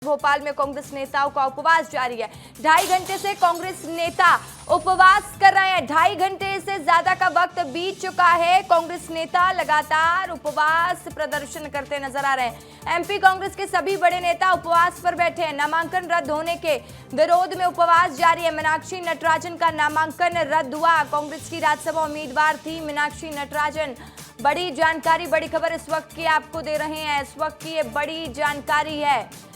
भोपाल में कांग्रेस नेताओं का उपवास जारी है। 2.5 घंटे से कांग्रेस नेता उपवास कर रहे हैं। 2.5 घंटे से ज्यादा का वक्त बीत चुका है। कांग्रेस नेता लगातार उपवास प्रदर्शन करते नजर आ रहे हैं। एमपी कांग्रेस के सभी बड़े नेता उपवास पर बैठे हैं। नामांकन रद्द होने के विरोध में उपवास जारी है। मीनाक्षी नटराजन का नामांकन रद्द हुआ। कांग्रेस की राज्यसभा उम्मीदवार थी मीनाक्षी नटराजन। बड़ी जानकारी, बड़ी खबर इस वक्त की आपको दे रहे हैं। इस वक्त की ये बड़ी जानकारी है।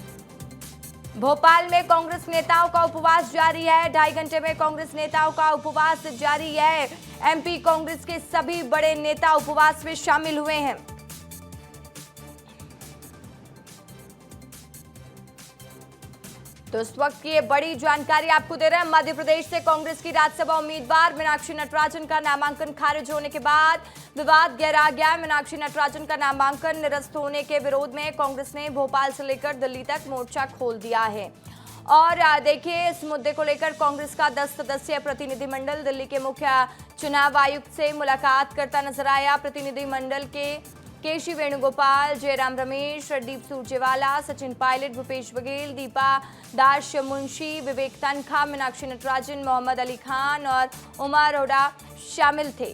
भोपाल में कांग्रेस नेताओं का उपवास जारी है। 2.5 घंटे में कांग्रेस नेताओं का उपवास जारी है। एमपी कांग्रेस के सभी बड़े नेता उपवास में शामिल हुए हैं। तो इस वक्त की ये बड़ी जानकारी आपको दे रहे हैं। मध्य प्रदेश से कांग्रेस की राज्यसभा उम्मीदवार मीनाक्षी नटराजन का नामांकन खारिज होने के बाद विवाद गहरा गया। मीनाक्षी नटराजन का नामांकन निरस्त होने के विरोध में कांग्रेस ने भोपाल से लेकर दिल्ली तक मोर्चा खोल दिया है। और देखिए, इस मुद्दे को लेकर कांग्रेस का 10 सदस्यीय प्रतिनिधिमंडल दिल्ली के मुख्य चुनाव आयुक्त से मुलाकात करता नजर आया। प्रतिनिधिमंडल के केसी वेणुगोपाल, जयराम रमेश, रणदीप सुरजेवाला, सचिन पायलट, भूपेश बघेल, दीपा दास मुंशी, विवेक तनखा, मीनाक्षी नटराजन, मोहम्मद अली खान और उमर हुडा शामिल थे।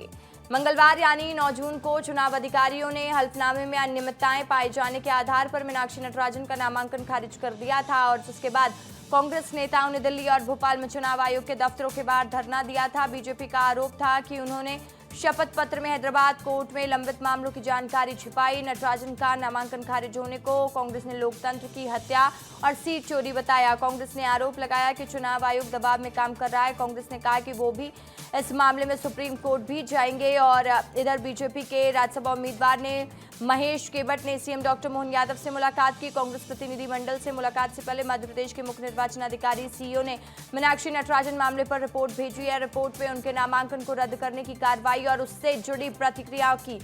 मंगलवार यानी 9 जून को चुनाव अधिकारियों ने हल्फनामे में अनियमितताएं पाए जाने के आधार पर मीनाक्षी नटराजन का नामांकन खारिज कर दिया था और जिसके बाद कांग्रेस नेताओं ने दिल्ली और भोपाल में चुनाव आयोग के दफ्तरों के बाहर धरना दिया था। बीजेपी का आरोप था कि उन्होंने शपथ पत्र में हैदराबाद कोर्ट में लंबित मामलों की जानकारी छिपाई। नटराजन का नामांकन खारिज होने को कांग्रेस ने लोकतंत्र की हत्या और सीट चोरी बताया। कांग्रेस ने आरोप लगाया कि चुनाव आयोग दबाव में काम कर रहा है। कांग्रेस ने कहा कि वो भी इस मामले में सुप्रीम कोर्ट भी जाएंगे। और इधर बीजेपी के राज्यसभा उम्मीदवार ने महेश केवट ने सीएम डॉक्टर मोहन यादव से मुलाकात की। कांग्रेस प्रतिनिधिमंडल से मुलाकात से पहले मध्य प्रदेश के मुख्य निर्वाचन अधिकारी सीईओ ने मीनाक्षी नटराजन मामले पर रिपोर्ट भेजी है। रिपोर्ट में उनके नामांकन को रद्द करने की कार्रवाई और उससे जुड़ी प्रतिक्रियाओं की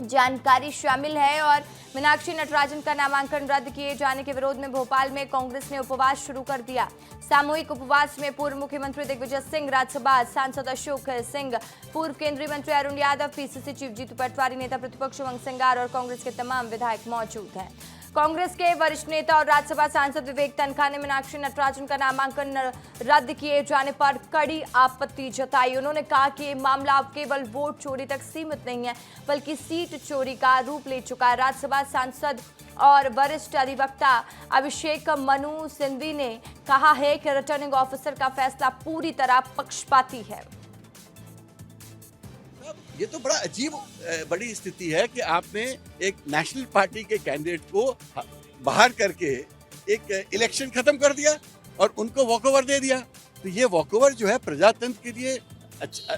जानकारी शामिल है। और मीनाक्षी नटराजन का नामांकन रद्द किए जाने के विरोध में भोपाल में कांग्रेस ने उपवास शुरू कर दिया। सामूहिक उपवास में पूर्व मुख्यमंत्री दिग्विजय सिंह, राज्यसभा सांसद अशोक सिंह, पूर्व केंद्रीय मंत्री अरुण यादव, पीसीसी चीफ जीतू पटवारी, नेता प्रतिपक्ष उमंग सिंगार और कांग्रेस के तमाम विधायक मौजूद हैं। कांग्रेस के वरिष्ठ नेता और राज्यसभा सांसद विवेक तनखा ने मीनाक्षी नटराजन का नामांकन रद्द किए जाने पर कड़ी आपत्ति जताई। उन्होंने कहा कि ये मामला अब केवल वोट चोरी तक सीमित नहीं है बल्कि सीट चोरी का रूप ले चुका है। राज्यसभा सांसद और वरिष्ठ अधिवक्ता अभिषेक मनु सिंघवी ने कहा है कि रिटर्निंग ऑफिसर का फैसला पूरी तरह पक्षपाती है। ये तो बड़ा अजीब बड़ी स्थिति है कि आपने एक नेशनल पार्टी के कैंडिडेट को बाहर करके एक इलेक्शन खत्म कर दिया और उनको वॉकओवर दे दिया। तो ये वॉकओवर जो है प्रजातंत्र के लिए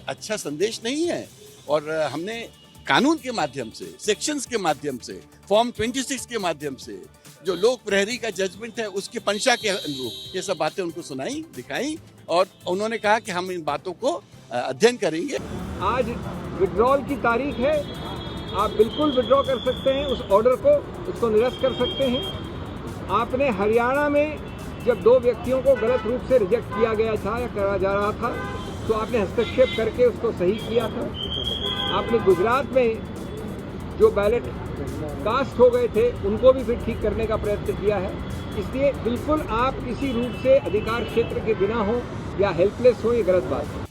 अच्छा संदेश नहीं है। और हमने कानून के माध्यम से, सेक्शंस के माध्यम से, फॉर्म 26 के माध्यम से, जो लोक प्रहरी का जजमेंट है उसकी मंशा के अनुरूप ये सब बातें उनको सुनाई, दिखाई और उन्होंने कहा कि हम इन बातों को अध्ययन करेंगे। आज विड्रॉल की तारीख है, आप बिल्कुल विड्रॉ कर सकते हैं उस ऑर्डर को, उसको निरस्त कर सकते हैं। आपने हरियाणा में जब 2 व्यक्तियों को गलत रूप से रिजेक्ट किया गया था या करा जा रहा था तो आपने हस्तक्षेप करके उसको सही किया था। आपने गुजरात में जो बैलेट कास्ट हो गए थे उनको भी फिर ठीक करने का प्रयत्न किया है। इसलिए बिल्कुल आप किसी रूप से अधिकार क्षेत्र के बिना हो या हेल्पलेस हो, ये गलत बात है।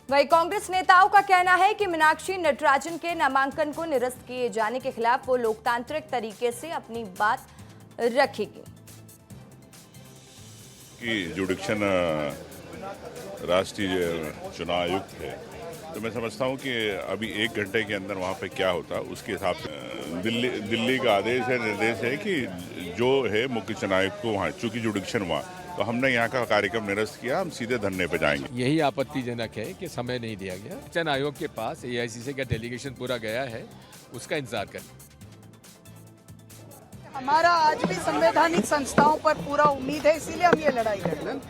वहीं कांग्रेस नेताओं का कहना है कि मीनाक्षी नटराजन के नामांकन को निरस्त किए जाने के खिलाफ वो लोकतांत्रिक तरीके से अपनी बात रखेगी। कि जुडिक्शन राष्ट्रीय चुनाव आयुक्त है, तो मैं समझता हूं कि अभी 1 घंटे के अंदर वहां पे क्या होता है उसके हिसाब से दिल्ली का आदेश है, निर्देश है कि जो है मुख्य चुनाव आयुक्त को वहाँ, चूंकि जुडिक्शन हुआ तो हमने यहाँ का कार्यक्रम निरस्त किया, हम सीधे धरने पे जाएंगे। यही आपत्तिजनक है कि समय नहीं दिया गया। निर्वाचन आयोग के पास एआईसीसी का डेलीगेशन पूरा गया है, उसका इंतजार करें। हमारा आज भी संवैधानिक संस्थाओं पर पूरा उम्मीद है, इसीलिए हम ये लड़ाई कर रहे हैं।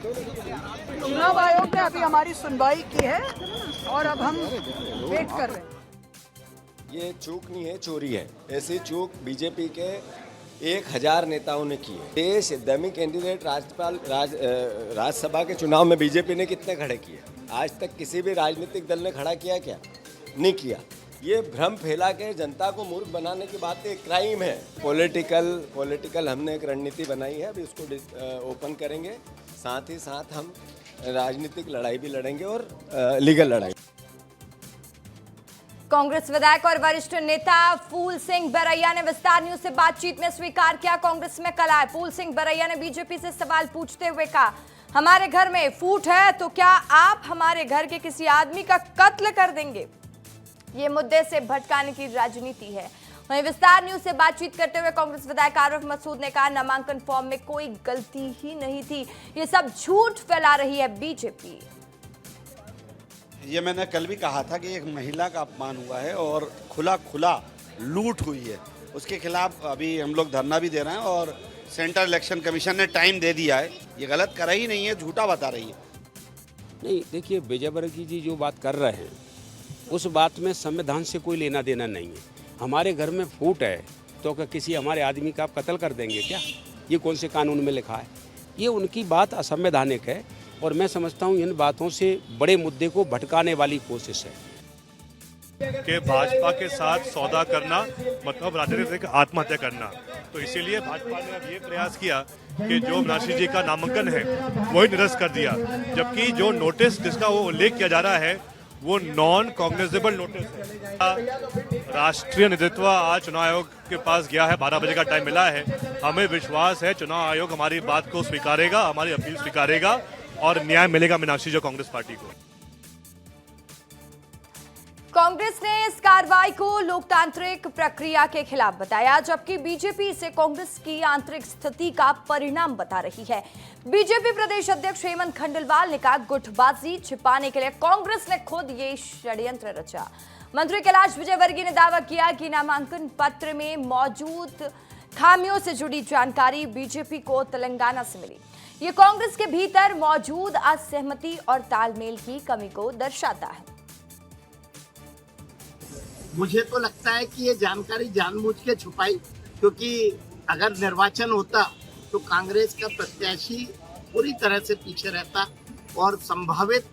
चुनाव आयोग ने अभी हमारी सुनवाई की है और अब हम वेट कर रहे हैं। ये चूक नहीं है, चोरी है। ऐसी चूक बीजेपी के 1000 नेताओं ने की है। देश दमी कैंडिडेट राज्यसभा के चुनाव में बीजेपी ने कितने खड़े किए? आज तक किसी भी राजनीतिक दल ने खड़ा किया क्या? नहीं किया। ये भ्रम फैला के जनता को मूर्ख बनाने की बात एक क्राइम है। पॉलिटिकल हमने एक रणनीति बनाई है, अभी उसको ओपन करेंगे। साथ ही साथ हम राजनीतिक लड़ाई भी लड़ेंगे और लीगल लड़ाई। कांग्रेस विधायक और वरिष्ठ नेता फूल सिंह बरैया ने विस्तार न्यूज से बातचीत में स्वीकार किया कांग्रेस में कला है। फूल सिंह बरैया ने बीजेपी से सवाल पूछते हुए कहा, हमारे घर में फूट है तो क्या आप हमारे घर के किसी आदमी का कत्ल कर देंगे? ये मुद्दे से भटकाने की राजनीति है। वहीं विस्तार न्यूज से बातचीत करते हुए कांग्रेस विधायक आरिफ मसूद ने कहा, नामांकन फॉर्म में कोई गलती ही नहीं थी, ये सब झूठ फैला रही है बीजेपी। ये मैंने कल भी कहा था कि एक महिला का अपमान हुआ है और खुला लूट हुई है, उसके खिलाफ अभी हम लोग धरना भी दे रहे हैं और सेंट्रल इलेक्शन कमीशन ने टाइम दे दिया है। ये गलत कर ही नहीं है, झूठा बता रही है। नहीं, देखिए विजय वर्गीय जी जो बात कर रहे हैं उस बात में संविधान से कोई लेना देना नहीं है। हमारे घर में फूट है तो क्या किसी हमारे आदमी का आप कत्ल कर देंगे क्या? ये कौन से कानून में लिखा है? ये उनकी बात असंवैधानिक है और मैं समझता हूँ इन बातों से बड़े मुद्दे को भटकाने वाली कोशिश है कि भाजपा के साथ सौदा करना मतलब राजनीतिक आत्महत्या करना। तो इसीलिए भाजपा ने अब ये प्रयास किया कि जो मीनाक्षी जी का नामांकन है वही निरस्त कर दिया, जबकि जो नोटिस जिसका वो उल्लेख किया जा रहा है वो नॉन कॉग्निजेबल नोटिस है। राष्ट्रीय नेतृत्व आज चुनाव आयोग के पास गया है, 12 बजे का टाइम मिला है। हमें विश्वास है चुनाव आयोग हमारी बात को स्वीकारेगा, हमारी अपील स्वीकारेगा और न्याय मिलेगा मीनाक्षी जो कांग्रेस पार्टी को। कांग्रेस ने इस कार्रवाई को लोकतांत्रिक प्रक्रिया के खिलाफ बताया, जबकि बीजेपी इसे कांग्रेस की आंतरिक स्थिति का परिणाम बता रही है। बीजेपी प्रदेश अध्यक्ष हेमंत खंडेलवाल ने कहा, गुटबाजी छिपाने के लिए कांग्रेस ने खुद ये षड्यंत्र रचा। मंत्री कैलाश विजयवर्गीय ने दावा किया कि नामांकन पत्र में मौजूद खामियों से जुड़ी जानकारी बीजेपी को तेलंगाना से मिली। ये कांग्रेस के भीतर मौजूद असहमति और तालमेल की कमी को दर्शाता है। मुझे तो लगता है कि ये जानकारी जानबूझ के छुपाई, क्योंकि अगर निर्वाचन होता तो कांग्रेस का प्रत्याशी पूरी तरह से पीछे रहता और संभावित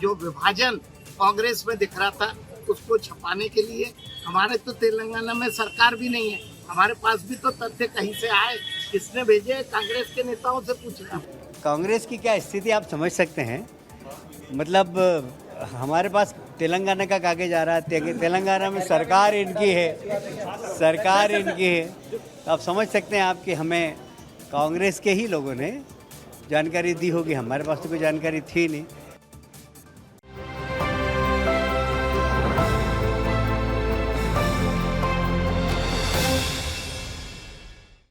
जो विभाजन कांग्रेस में दिख रहा था उसको छुपाने के लिए हमारे तो तेलंगाना में सरकार भी नहीं है, हमारे पास भी तो तथ्य कहीं से आए, किसने भेजे? कांग्रेस के नेताओं से पूछना। कांग्रेस की क्या स्थिति आप समझ सकते हैं। मतलब हमारे पास तेलंगाना का कागज आ रहा है, तेलंगाना में सरकार इनकी है, तो आप समझ सकते हैं आप कि हमें कांग्रेस के ही लोगों ने जानकारी दी होगी, हमारे पास तो कोई जानकारी थी नहीं।